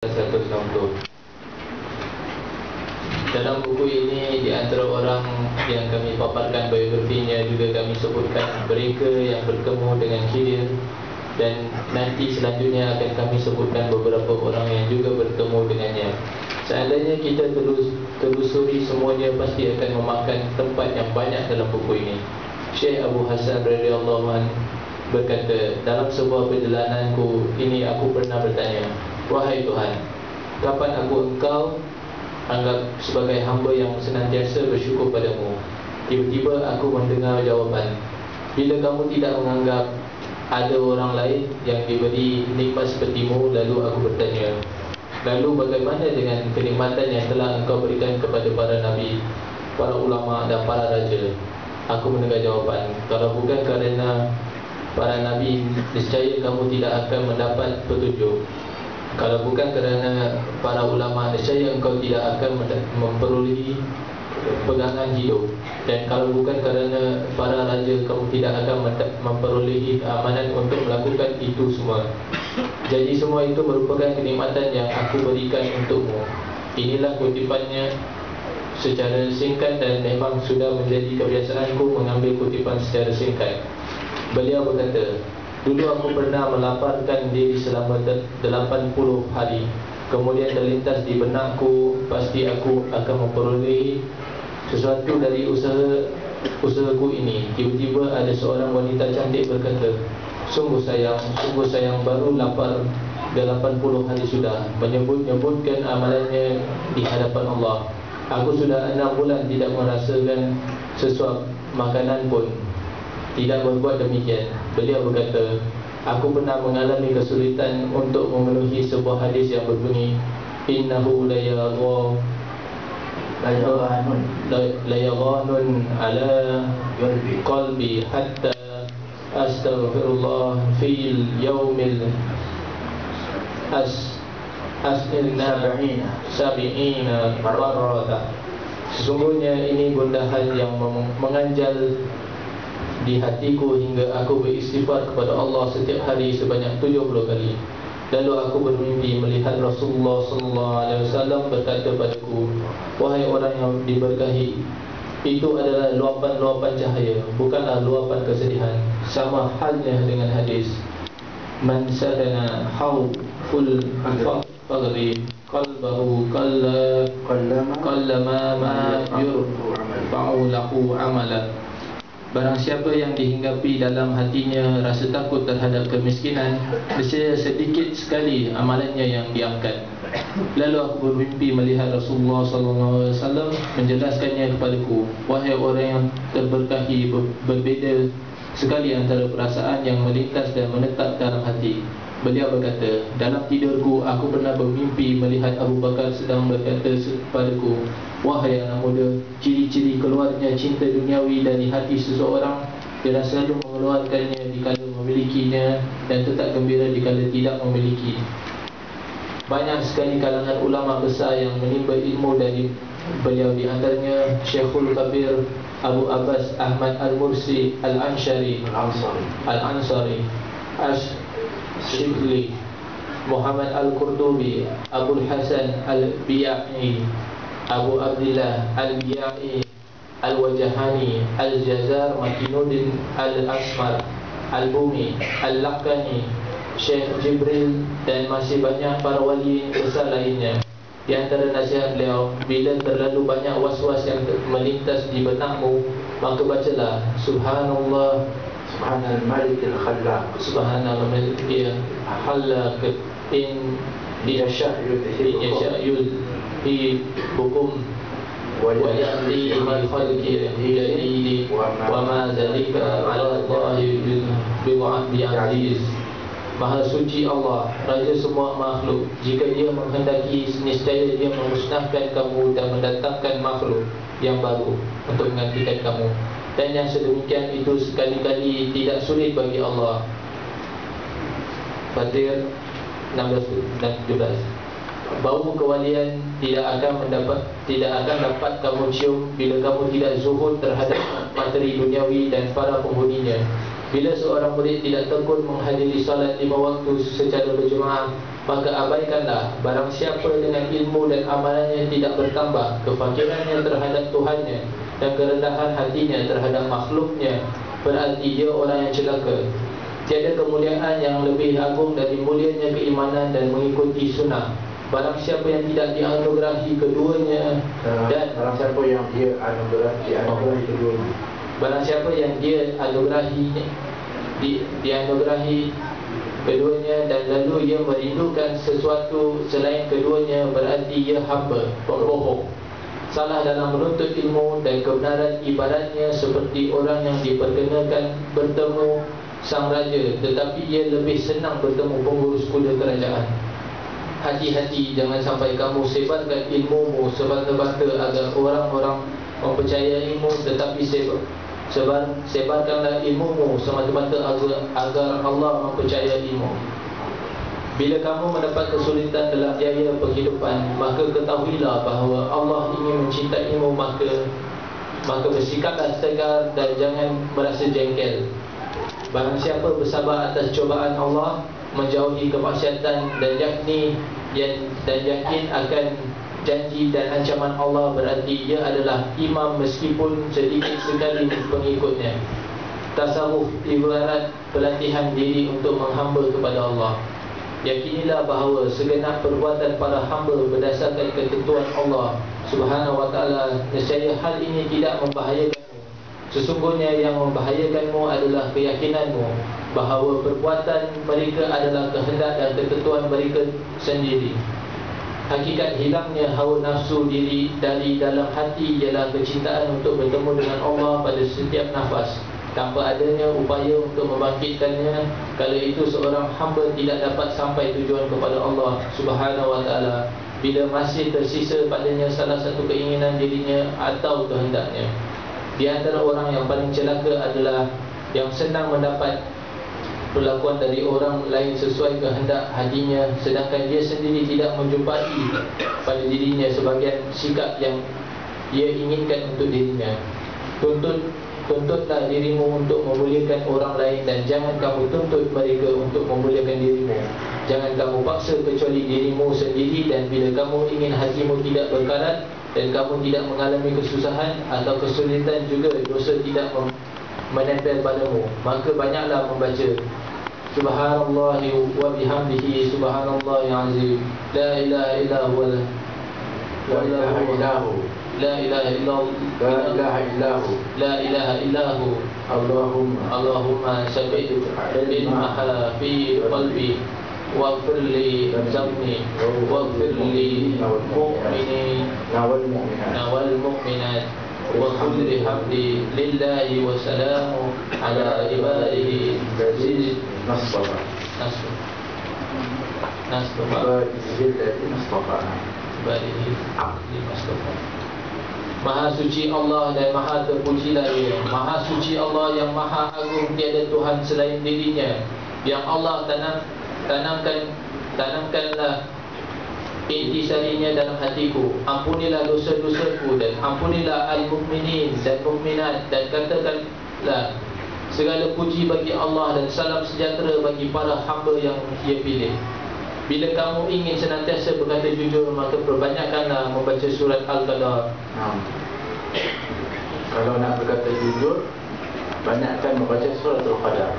160. Dalam buku ini, di antara orang yang kami paparkan biografinya, juga kami sebutkan mereka yang bertemu dengan Khidir. Dan nanti selanjutnya akan kami sebutkan beberapa orang yang juga bertemu dengannya. Seandainya kita telusuri semuanya, pasti akan memakan tempat yang banyak dalam buku ini. Syekh Abu Hasan radhiyallahu anhu berkata, dalam sebuah perjalananku ini aku pernah bertanya, wahai Tuhan, kapan aku Engkau anggap sebagai hamba yang senantiasa bersyukur padamu? Tiba-tiba aku mendengar jawapan, bila kamu tidak menganggap ada orang lain yang diberi nikmat sepertimu. Lalu aku bertanya, lalu bagaimana dengan kenikmatan yang telah Engkau berikan kepada para nabi, para ulama dan para raja? Aku mendengar jawapan, kalau bukan kerana para nabi, niscaya kamu tidak akan mendapat petunjuk. Kalau bukan kerana para ulama, niscaya engkau tidak akan memperolehi pegangan hidup. Dan kalau bukan kerana para raja, kamu tidak akan memperolehi keamanan untuk melakukan itu semua. Jadi semua itu merupakan kenikmatan yang aku berikan untukmu. Inilah kutipannya secara singkat, dan memang sudah menjadi kebiasaanku mengambil kutipan secara singkat. Beliau berkata, dulu aku pernah melaparkan diri selama 80 hari. Kemudian terlintas di benakku, pasti aku akan memperoleh sesuatu dari usahaku ini. Tiba-tiba ada seorang wanita cantik berkata, sungguh sayang, baru lapar 80 hari sudah, menyebut-nyebutkan amalannya di hadapan Allah. Aku sudah 6 bulan tidak merasakan sesuap makanan pun, tidak berbuat demikian. Beliau berkata, aku pernah mengalami kesulitan untuk memenuhi sebuah hadis yang berbunyi, innahu layaghanun ala qalbi hatta astaghfirullah fil yaumil sabi'ina marrata. Sesungguhnya ini gundahan yang menganjal di hatiku hingga aku beristighfar kepada Allah setiap hari sebanyak 70 kali. Lalu aku bermimpi melihat Rasulullah SAW berkata padaku, wahai orang yang diberkahi, itu adalah luapan-luapan cahaya, bukanlah luapan kesedihan. Sama halnya dengan hadis, man sadana hawful fagri qalbahu qallama ma yurfa'u lahu amalan. Barang siapa yang dihinggapi dalam hatinya rasa takut terhadap kemiskinan, nescaya sedikit sekali amalannya yang diangkat. Lalu aku bermimpi melihat Rasulullah SAW menjelaskannya kepadaku, wahai orang yang terberkahi, berbeza sekali antara perasaan yang melintas dan menetap dalam hati. Beliau berkata, dalam tidurku aku pernah bermimpi melihat Abu Bakar sedang berkata kepadaku, wahai anak muda, ciri-ciri keluarnya cinta duniawi dari hati seseorang ialah selalu mengeluarkannya dikala memilikinya dan tetap gembira dikala tidak memiliki. Banyak sekali kalangan ulama besar yang menimba ilmu dari beliau, di antaranya Syekhul Kabir Abu Abbas Ahmad Al-Mursi Al-Ansari, Ash-Shibli, Muhammad Al-Qurtubi, Abu Hasan Al-Biya'i, Abu Abdillah Al-Biya'i, Al-Wajahani, Al-Jazar, Makinuddin Al-Asmar, Al-Bumi, Al-Laqani, Syekh Jibril, dan masih banyak para wali besar lainnya. Di antara nasihat beliau, bila terlalu banyak was-was yang melintas di benakmu, maka bacalah Subhanallah, Subhanal Malikil Khallaq, Subhanal Malikil Khallaq, in yasha'yul fi bukum wa ya'li bi khalqi yadidi wa ma zalika ala Allahi bi'aziz. Maha suci Allah, Raja semua makhluk. Jika dia menghendaki, niscaya dia memusnahkan kamu dan mendatangkan makhluk yang baru untuk menggantikan kamu. Dan yang sedemikian itu sekali-kali tidak sulit bagi Allah. Fatir 16 dan 17. Bau kewalian tidak akan dapat kamu cium bila kamu tidak zuhud terhadap materi duniawi dan para penghuninya. Bila seorang murid tidak tekun menghadiri salat 5 waktu secara berjemaah, maka abaikanlah. Barang siapa dengan ilmu dan amalannya tidak bertambah, kefakirannya terhadap Tuhannya dan kerendahan hatinya terhadap makhluknya, berarti dia orang yang celaka. Tiada kemuliaan yang lebih agung dari mulianya keimanan dan mengikuti sunnah. Barang siapa yang tidak dianugerahi keduanya dan barang siapa yang dia dianugerahi keduanya, barang siapa yang dia dianugerahi keduanya dan lalu ia merindukan sesuatu selain keduanya, berarti ia hamba pembohong. Salah dalam menuntut ilmu dan kebenaran ibaratnya seperti orang yang diperkenakan bertemu sang raja, tetapi ia lebih senang bertemu pengurus kuda kerajaan. Hati-hati, jangan sampai kamu sebarkan ilmumu semata-mata agar orang-orang mempercayaimu, tetapi sebarkanlah ilmumu semata-mata agar Allah mempercayaimu. Bila kamu mendapat kesulitan dalam jaya penghidupan, maka ketahuilah bahawa Allah ingin mencintaimu, maka bersikaplah tegar dan jangan merasa jengkel. Barang siapa bersabar atas cobaan Allah, menjauhi kemaksiatan dan yakin akan janji dan ancaman Allah, berarti ia adalah imam meskipun sedikit sekali pengikutnya. Tasawuf ibarat pelatihan diri untuk menghamba kepada Allah. Yakinilah bahawa segenap perbuatan para hamba berdasarkan ketentuan Allah Subhanahu wa ta'ala. Nescaya hal ini tidak membahayakanmu. Sesungguhnya yang membahayakanmu adalah keyakinanmu bahawa perbuatan mereka adalah kehendak dan ketentuan mereka sendiri. Hakikat hilangnya hawa nafsu diri dari dalam hati ialah kecintaan untuk bertemu dengan Allah pada setiap nafas, tanpa adanya upaya untuk membangkitkannya. Kala itu seorang hamba tidak dapat sampai tujuan kepada Allah Subhanahu wa ta'ala bila masih tersisa padanya salah satu keinginan dirinya atau kehendaknya. Di antara orang yang paling celaka adalah yang senang mendapat perlakuan dari orang lain sesuai kehendak hatinya, sedangkan dia sendiri tidak menjumpai pada dirinya sebagian sikap yang ia inginkan untuk dirinya. Tuntutlah dirimu untuk memuliakan orang lain dan jangan kamu tuntut mereka untuk memuliakan dirimu. Jangan kamu paksa kecuali dirimu sendiri, dan bila kamu ingin hatimu tidak berkarat dan kamu tidak mengalami kesusahan atau kesulitan juga dosa tidak menempel padamu, maka banyaklah membaca Subhanallah wa bihamdihi subhanallahil azim, la ilaha illa huwa la ilaha illahu la ilaha illahu la ilaha illahu Allahumma sabbit ilmaha fi qalbi waghfir li dhanbi waghfir li mu'minina wal mu'minat wa kulli hamdi lillahi wa salamu ala ibadihi nasbaha Maha suci Allah dan maha terpujilah Dia. Maha suci Allah yang maha agung, tiada Tuhan selain dirinya. Yang Allah tanamkanlah intisarinya dalam hatiku. Ampunilah dosa-dosaku dan ampunilah al-mu'minin dan mu'minat, dan katakanlah segala puji bagi Allah dan salam sejahtera bagi para hamba yang Dia pilih. Bila kamu ingin senantiasa berkata jujur, maka perbanyakkanlah membaca surat Al-Qadar. Kalau nak berkata jujur, banyakkan membaca surat Al-Qadar.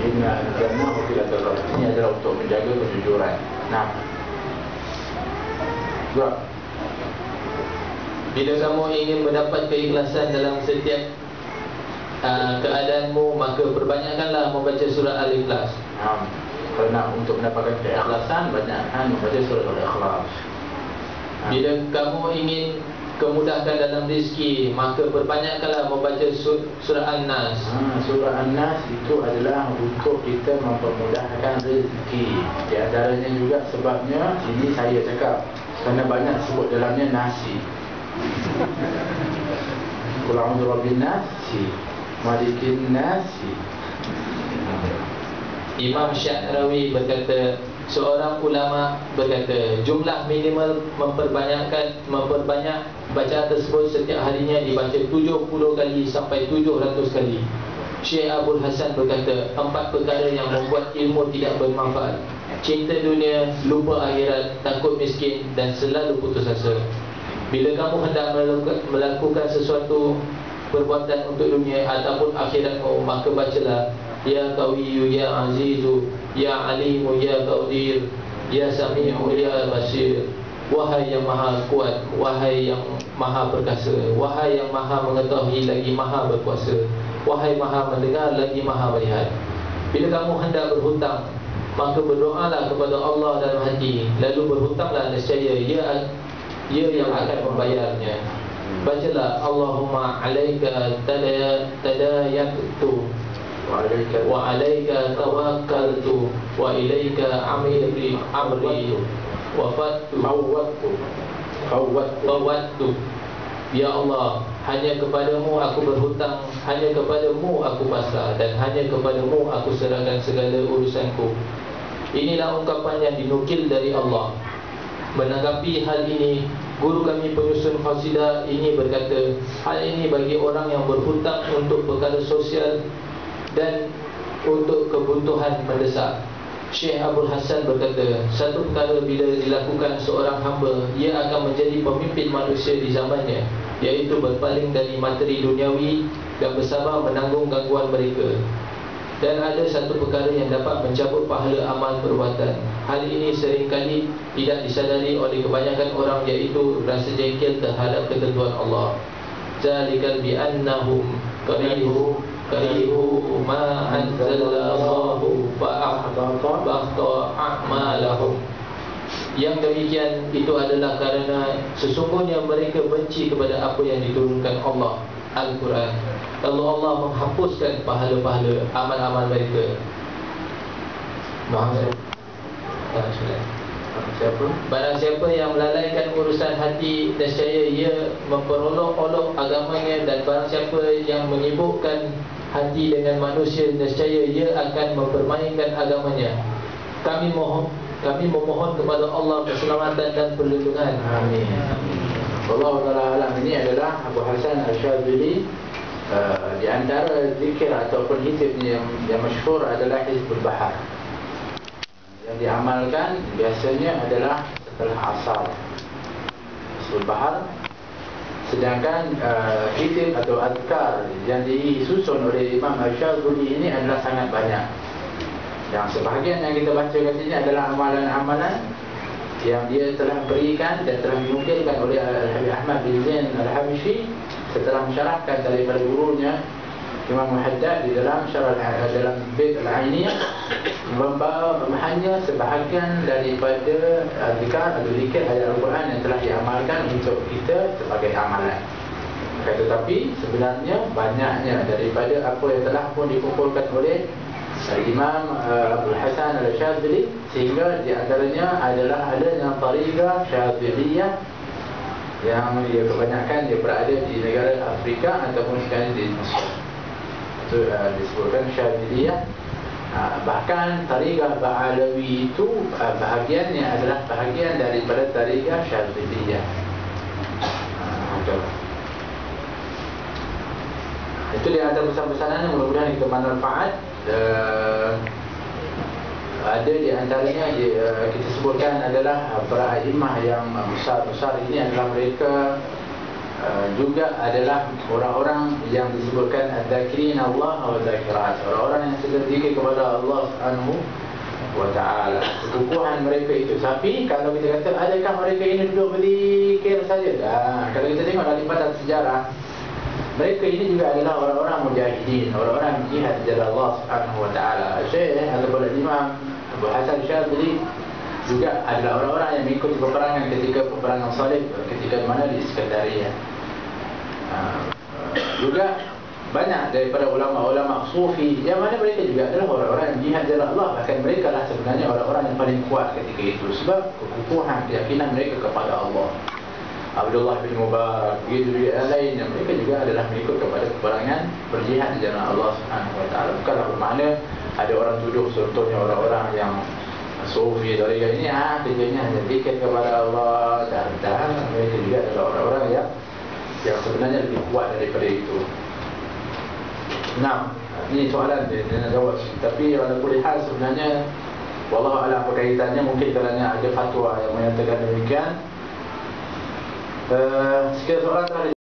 Inna anzalnahu fi lailatul qadar. Ini adalah untuk menjaga kejujuran. Nah, juga bila kamu ingin mendapat keikhlasan dalam setiap keadaanmu, maka perbanyakkanlah membaca surat Al-Ikhlas. Kalau nak untuk mendapatkan keikhlasan, banyakkan membaca surat Al-Ikhlas. Bila kamu ingin kemudahkan dalam rezeki, maka perbanyakkanlah membaca surah An-Nas. Surah An-Nas itu adalah untuk kita mempermudahkan rezeki. Di antaranya juga sebabnya ini saya cakap kerana banyak sebut dalamnya nasi. Qul a'udzu birabbin nasi, malikin nasi. Imam Sya'rawi berkata, seorang ulama berkata, jumlah minimal memperbanyak bacaan tersebut setiap harinya dibaca 70 kali sampai 700 kali. Syekh Abdul Hasan berkata, 4 perkara yang membuat ilmu tidak bermanfaat. cinta dunia, lupa akhirat, takut miskin dan selalu putus asa. Bila kamu hendak melakukan sesuatu perbuatan untuk dunia ataupun akhiratmu, maka bacalah Ya Qawiyyu Ya Azizu Ya Alimu Ya Qadir Ya Sami'u Ya Basir. Wahai yang maha kuat, wahai yang maha perkasa, wahai yang maha mengetahui lagi maha berkuasa, wahai maha mendengar lagi maha melihat. Bila kamu hendak berhutang, maka berdoalah kepada Allah dalam hati, lalu berhutanglah, nescaya ia yang akan membayarnya. Bacalah Allahumma alaika tadayaktu wa alaika tawakkaltu wa ilaika amri fawwattu. Ya Allah, hanya kepadamu aku berhutang, hanya kepadamu aku pasrah, dan hanya kepadamu aku serahkan segala urusanku. Inilah ungkapan yang dinukil dari Allah. Menanggapi hal ini, guru kami penyusun qasidah ini berkata, hal ini bagi orang yang berhutang untuk perkara sosial dan untuk kebutuhan mendesak. Syekh Abdul Hasan berkata, satu perkara bila dilakukan seorang hamba, ia akan menjadi pemimpin manusia di zamannya, iaitu berpaling dari materi duniawi dan bersabar menanggung gangguan mereka. Dan ada satu perkara yang dapat mencabut pahala amal perbuatan. Hal ini seringkali tidak disadari oleh kebanyakan orang, iaitu rasa jengkel terhadap ketentuan Allah. Zalikal bi'annahum karihu ma anzalallahu fa'ahbata a'malahum. Yang demikian itu adalah kerana sesungguhnya mereka benci kepada apa yang diturunkan Allah, Al-Quran. Lalu Allah menghapuskan pahala-pahala amal-amal mereka. Barang siapa yang melalaikan urusan hati, nescaya ia memperolok-olok agamanya. Dan barang siapa yang menyibukkan hati dengan manusia, nescaya ia akan mempermainkan agamanya. Kami memohon kepada Allah keselamatan dan perlindungan. Amin. Allah Ta'ala alam. Ini adalah Abu Hasan Al-Syadzili. Di antara zikir ataupun hizibnya yang masyhur adalah Hizbul Bahar. Yang diamalkan biasanya adalah setelah asar, Hizbul Bahar. Sedangkan hizib atau azkar yang disusun oleh Imam Al-Syadzili ini adalah sangat banyak. Yang sebahagian yang kita baca kat sini adalah amalan-amalan yang dia telah berikan dan telah dinukilkan oleh Al-Habib Ahmad bin Zain Al-Habishi setelah mensyarahkan daripada gurunya Imam Muhaddad di dalam syarah dalam Bait Al-Ainiyah, hanya sebahagian daripada zikar atau zikir ayat Al-Quran yang telah diamalkan untuk kita sebagai amalan. Tetapi sebenarnya banyaknya daripada apa yang telah pun dikumpulkan oleh Imam Abdul Hasan Al-Syadzili, sehingga di antaranya adalah adanya tariqah Syadziliyah yang dia kebanyakan dia berada di negara Afrika ataupun sekali di Mesir. Itu disebutkan Syadziliyah. Bahkan tariqah Ba'alawi itu bahagiannya adalah bahagian daripada tariqah Syadziliyah. Itu di antara pesan-pesanannya, mudah-mudahan kita manfaat. Ada di antaranya kita sebutkan adalah para imam yang besar-besar ini adalah mereka juga adalah orang-orang yang disebutkan adzakirin Allah wa zakirat, orang-orang yang sedekah kepada Allah Subhanahu wa taala. Kebukuhan mereka itu. Tapi kalau kita kata adakah mereka ini duduk berzikir saja? Kalau kita tengok dari pada sejarah, mereka ini juga adalah orang-orang mujahidin, orang-orang jihad di jalan Allah Subhanahu wa taala. Syekh ataupun Imam Abu Hasan Syadzili juga adalah orang-orang yang mengikuti peperangan ketika peperangan Salib, ketika mana di Iskandaria. Juga banyak daripada ulama-ulama sufi yang mana mereka juga adalah orang-orang yang jihad di jalan Allah. Bahkan mereka lah sebenarnya orang-orang yang paling kuat ketika itu, sebab kekukuhan keyakinan mereka kepada Allah. Abdullah bin Mubarak, begitu juga yang lain, yang mereka juga adalah mengikut kepada peperangan berjihad di jalan Allah Subhanahu wa taala. Bukanlah bermakna ada orang tuduh contohnya orang-orang yang sufi dari ini kerjanya hanya zikir kepada Allah, dan mereka juga adalah orang-orang yang sebenarnya lebih kuat daripada itu. Nah, ini soalan dia nak jawab. Tapi walaupun hal sebenarnya Wallahu a'lam apa kaitannya, mungkin kerana ada fatwa yang menyatakan demikian. Sekian soalan terakhir.